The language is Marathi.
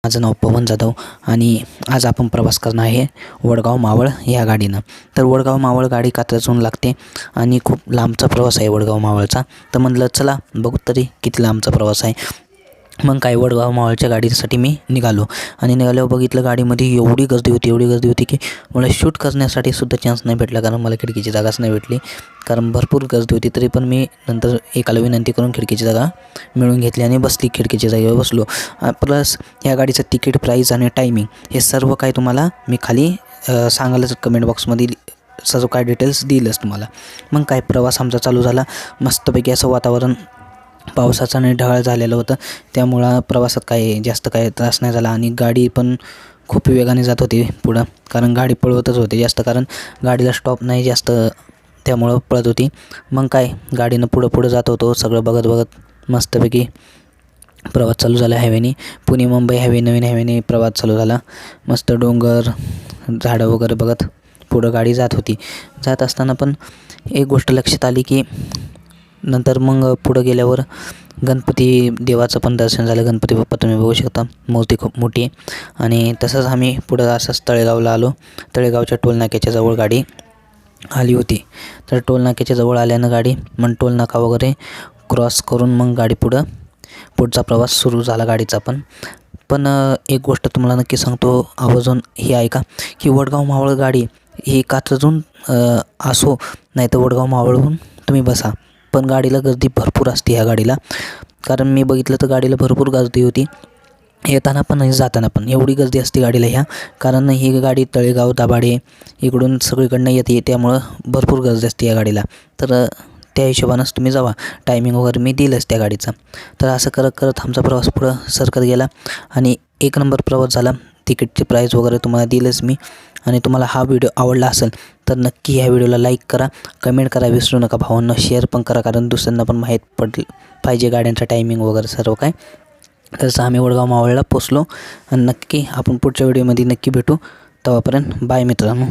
माझं नाव पवन जाधव आणि आज आपण प्रवास करणार आहे वडगाव मावळ या गाडीनं. तर वडगाव मावळ गाडी कात्रजहून लागते आणि खूप लांबचा प्रवास आहे वडगाव मावळचा. तर म्हणलं चला बघू तरी किती लांबचा प्रवास आहे. मग काय वडगाव मावळच्या गाडीसाठी मी निघालो आणि निघाल्यावर बघितलं गाडीमध्ये एवढी गर्दी होती की मला शूट करण्यासाठी सुद्धा चान्स नाही भेटला, कारण मला खिडकीची जागाच नाही भेटली. कारण भरपूर गर्दी होती. तरी पण मी नंतर एकाला विनंती करून खिडकीची जागा मिळवून घेतली आणि बसली, खिडकीच्या जागेवर बसलो. प्लस ह्या गाडीचं तिकीट प्राईस आणि टायमिंग हे सर्व काही तुम्हाला मी खाली सांगायलाच कमेंट बॉक्समध्ये सर्व काय डिटेल्स देईलच तुम्हाला. मग काय प्रवास आमचा चालू झाला. मस्तपैकी असं वातावरण पावसाचं आणि ढगाळ झालेलं होतं, त्यामुळं प्रवासात काही जास्त काही त्रास नाही झाला. आणि गाडी पण खूप वेगाने जात होती पुढं, कारण गाडी पळवतच होती जास्त, कारण गाडीला स्टॉप नाही जास्त, त्यामुळं पळत होती. मग काय गाडीनं पुढं जात होतो, सगळं बघत मस्तपैकी प्रवास चालू झाला. हायवेने पुणे मुंबई हायवे, नवीन हायवेने प्रवास चालू झाला. मस्त डोंगर झाडं वगैरे बघत पुढं गाडी जात होती. जात असताना पण एक गोष्ट लक्षात आली की नंतर मग पुढं गेल्यावर गणपती देवाचं पण दर्शन झालं. गणपती बाप्पा तुम्ही बघू शकता, मूर्ती खूप मोठी आहे. आणि तसंच आम्ही पुढं असंच तळेगावला आलो. तळेगावच्या टोलनाक्याच्या जवळ गाडी आली होती. तर टोलनाक्याच्या जवळ आल्यानं गाडी मग टोलनाका वगैरे क्रॉस करून मग गाडी पुढचा प्रवास सुरू झाला गाडीचा. पण एक गोष्ट तुम्हाला नक्की सांगतो आवर्जून ही ऐका की वडगाव मावळ गाडी ही कात्रजहून असो नाही तर वडगाव मावळहून तुम्ही बसा, पण गाडीला गर्दी भरपूर असते ह्या गाडीला. कारण मी बघितलं तर गाडीला भरपूर गर्दी होती, येताना पण आणि जाताना पण एवढी गर्दी असते गाडीला ह्या. कारण ही गाडी तळेगाव दाभाडे इकडून सगळीकडनं येते, त्यामुळं भरपूर गर्दी असते या गाडीला. तर त्या हिशोबानंच तुम्ही जावा. टायमिंग वगैरे मी दिलंच त्या गाडीचा. तर असं करत आमचा प्रवास पुढं सरकत गेला आणि एक नंबर प्रवास झाला. तिकीटची प्राईस वगैरे तुम्हाला दिलंच मी. आणि तुम्हाला हा व्हिडिओ आवडला असेल तर नक्की ह्या व्हिडिओला लाईक करा, कमेंट करा विसरू नका. भावांना शेअर पण करा, कारण दुसऱ्यांना पण माहीत पाहिजे गाड्यांचा टायमिंग वगैरे सर्व काय. तसं आम्ही वडगाव मावळला पोचलो आणि नक्की आपण पुढच्या व्हिडिओमध्ये नक्की भेटू. तेव्हापर्यंत बाय मित्रांनो.